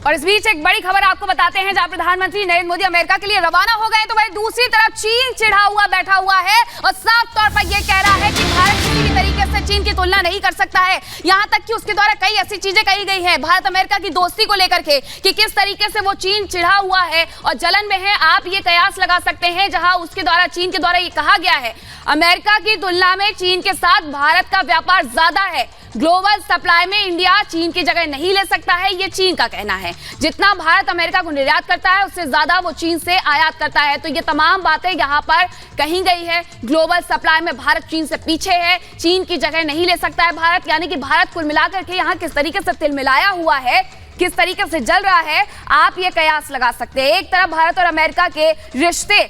और इस बीच एक बड़ी खबर आपको बताते हैं, जहां प्रधानमंत्री नरेंद्र मोदी अमेरिका के लिए रवाना हो गए, तो वही दूसरी तरफ चीन चिढ़ा हुआ बैठा हुआ है और साफ तौर पर यह कह रहा है कि भारत किसी भी तरीके से चीन की तुलना नहीं कर सकता है। यहां तक कि उसके द्वारा कई ऐसी चीजें कही गई हैं भारत अमेरिका की दोस्ती को लेकर के कि किस तरीके से वो चीन चिढ़ा हुआ है और जलन में है। आप ये कयास लगा सकते हैं, जहां उसके द्वारा चीन के द्वारा ये कहा गया है अमेरिका की तुलना में चीन के साथ भारत का व्यापार ज्यादा है, ग्लोबल सप्लाई में इंडिया चीन की जगह नहीं ले सकता है, ये चीन का कहना है। जितना भारत अमेरिका को निर्यात करता है उससे ज्यादा वो चीन से आयात करता है। तो ये तमाम बातें यहाँ पर कही गई है। ग्लोबल सप्लाई में भारत चीन से पीछे है, चीन की जगह नहीं ले सकता है भारत, यानी कि भारत कुल मिलाकर के यहाँ किस तरीके से तिलमिलाया हुआ है, किस तरीके से जल रहा है, आप ये कयास लगा सकते हैं। एक तरफ भारत और अमेरिका के रिश्ते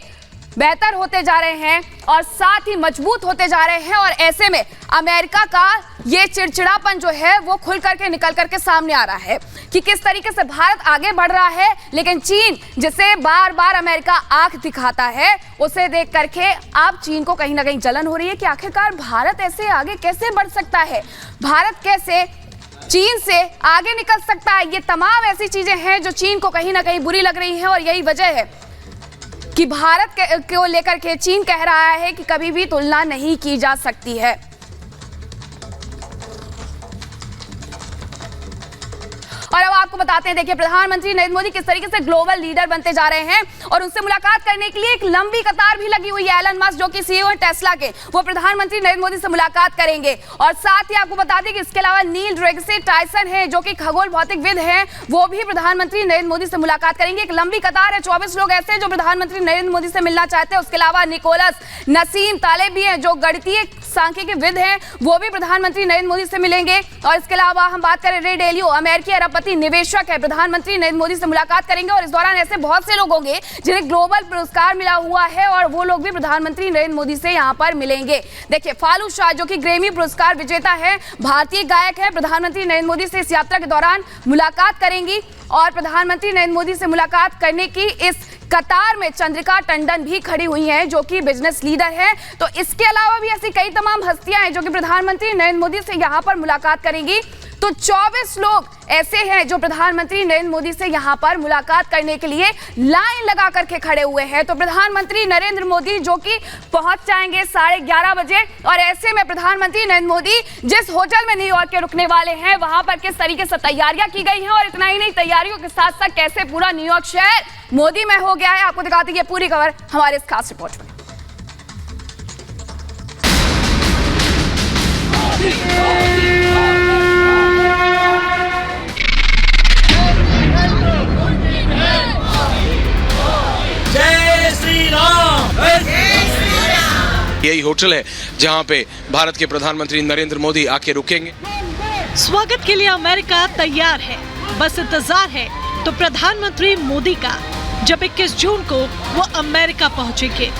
बेहतर होते जा रहे हैं और साथ ही मजबूत होते जा रहे हैं, और ऐसे में अमेरिका का ये चिड़चिड़ापन जो है वो खुल करके निकल करके सामने आ रहा है कि किस तरीके से भारत आगे बढ़ रहा है, लेकिन चीन जिसे बार बार अमेरिका आंख दिखाता है उसे देख करके अब चीन को कहीं ना कहीं जलन हो रही है कि आखिरकार भारत ऐसे आगे कैसे बढ़ सकता है, भारत कैसे चीन से आगे निकल सकता है। ये तमाम ऐसी चीजें हैं जो चीन को कहीं ना कहीं बुरी लग रही हैं और यही वजह है कि भारत को लेकर के चीन कह रहा है कि कभी भी तुलना नहीं की जा सकती है। और अब आपको बताते हैं, देखिए प्रधानमंत्री नरेंद्र मोदी किस तरीके से ग्लोबल लीडर बनते जा रहे हैं और उनसे मुलाकात करने के लिए एक लंबी कतार भी लगी हुई है। एलन मस्क जो कि सीईओ है टेस्ला के, वो प्रधानमंत्री नरेंद्र मोदी से मुलाकात करेंगे। और साथ ही आपको बता दें कि इसके अलावा नील डेग्रे टायसन है जो कि खगोल भौतिकविद हैं, वो भी प्रधानमंत्री नरेंद्र मोदी से मुलाकात करेंगे। एक लंबी कतार है, 24 लोग ऐसे जो प्रधानमंत्री नरेंद्र मोदी से मिलना चाहते हैं। उसके अलावा निकोलस नसीम तालेब भी हैं जो गणितीय सांख्यिकी विद हैं, वो भी प्रधानमंत्री नरेंद्र मोदी से मिलेंगे। और इसके अलावा हम बात करें रे डेलियो, अमेरिकी अरबपति निवेशक है, प्रधानमंत्री नरेंद्र मोदी से मुलाकात करेंगे। और इस दौरान ऐसे बहुत से लोग होंगे जिन्हें ग्लोबल पुरस्कार मिला हुआ है और वो लोग भी प्रधानमंत्री नरेंद्र मोदी से यहाँ पर मिलेंगे। देखिए फालू शाह जो कि ग्रैमी पुरस्कार विजेता है, भारतीय गायक है, प्रधानमंत्री नरेंद्र मोदी से इस यात्रा के दौरान मुलाकात करेंगी। और प्रधानमंत्री नरेंद्र मोदी से मुलाकात करने की इस कतार में चंद्रिका टंडन भी खड़ी हुई हैं जो कि बिजनेस लीडर है। तो इसके अलावा भी ऐसी कई तमाम हस्तियां हैं जो कि प्रधानमंत्री नरेंद्र मोदी से यहां पर मुलाकात करेंगी। तो 24 लोग ऐसे हैं जो प्रधानमंत्री नरेंद्र मोदी से यहां पर मुलाकात करने के लिए लाइन लगा करके खड़े हुए हैं। तो प्रधानमंत्री नरेंद्र मोदी जो कि पहुंच जाएंगे 11:30 बजे, और ऐसे में प्रधानमंत्री नरेंद्र मोदी जिस होटल में न्यूयॉर्क के रुकने वाले हैं वहां पर किस तरीके से तैयारियां की गई हैं, और इतना ही नहीं तैयारियों के साथ साथ कैसे पूरा न्यूयॉर्क शहर मोदी में हो गया है, आपको दिखाते हैं पूरी खबर हमारे इस खास रिपोर्ट में। यही होटल है जहां पे भारत के प्रधानमंत्री नरेंद्र मोदी आके रुकेंगे। स्वागत के लिए अमेरिका तैयार है, बस इंतजार है तो प्रधानमंत्री मोदी का, जब 21 जून को वो अमेरिका पहुंचेंगे।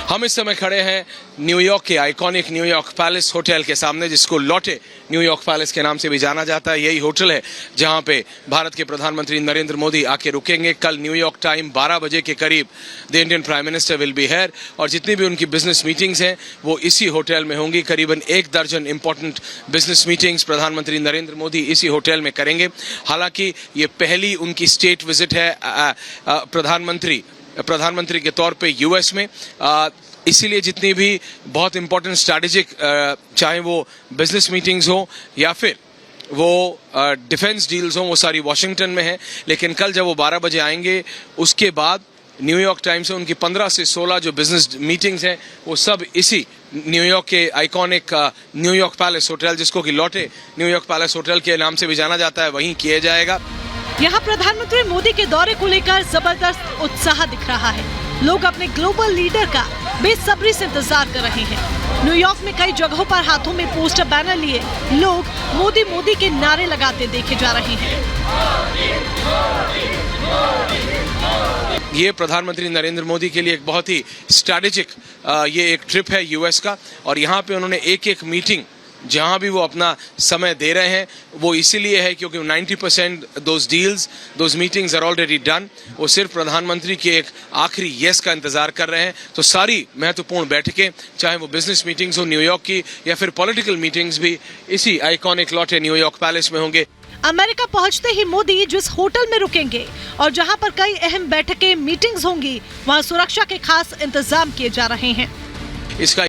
हम इस समय खड़े हैं न्यूयॉर्क के आइकॉनिक न्यूयॉर्क पैलेस होटल के सामने, जिसको लॉटे न्यूयॉर्क पैलेस के नाम से भी जाना जाता है। यही होटल है जहां पे भारत के प्रधानमंत्री नरेंद्र मोदी आके रुकेंगे। कल न्यूयॉर्क टाइम 12 बजे के करीब the Indian prime minister will be here, और जितनी भी उनकी बिजनेस मीटिंग्स हैं वो इसी होटल में होंगी। करीबन 1 दर्जन इंपॉर्टेंट बिजनेस मीटिंग्स प्रधानमंत्री नरेंद्र मोदी इसी होटल में करेंगे। हालांकि ये पहली उनकी स्टेट विजिट है प्रधानमंत्री के तौर पे यूएस में, इसीलिए जितनी भी बहुत इंपॉर्टेंट स्ट्रैटेजिक चाहे वो बिजनेस मीटिंग्स हो या फिर वो डिफेंस डील्स हो, वो सारी वॉशिंगटन में है। लेकिन कल जब वो 12 बजे आएंगे उसके बाद न्यूयॉर्क टाइम से उनकी 15 से 16 जो बिजनेस मीटिंग्स हैं वो सब इसी न्यूयॉर्क के आइकॉनिक न्यूयॉर्क पैलेस होटल, जिसको कि लॉटे न्यूयॉर्क पैलेस होटल के नाम से भी जाना जाता है, वहीं किया जाएगा। यहाँ प्रधानमंत्री मोदी के दौरे को लेकर जबरदस्त उत्साह दिख रहा है। लोग अपने ग्लोबल लीडर का बेसब्री से इंतजार कर रहे हैं। न्यूयॉर्क में कई जगहों पर हाथों में पोस्टर बैनर लिए लोग मोदी मोदी के नारे लगाते देखे जा रहे हैं। ये प्रधानमंत्री नरेंद्र मोदी के लिए एक बहुत ही स्ट्रैटेजिक ये एक ट्रिप है यूएस का, और यहाँ पे उन्होंने एक मीटिंग जहां भी वो अपना समय दे रहे हैं वो इसीलिए है क्योंकि 90% those deals those meetings are already done. वो सिर्फ प्रधानमंत्री के एक आखिरी यस का इंतजार कर रहे हैं। तो सारी महत्वपूर्ण बैठकें, चाहे वो बिजनेस मीटिंग्स हो न्यूयॉर्क की या फिर पॉलिटिकल मीटिंग्स, भी इसी आइकॉनिक लॉटे न्यूयॉर्क पैलेस में होंगे। अमेरिका पहुंचते ही मोदी जिस होटल में रुकेंगे और जहां पर कई अहम बैठकें मीटिंग्स होंगी, वहां सुरक्षा के खास इंतजाम किए जा रहे हैं। इसका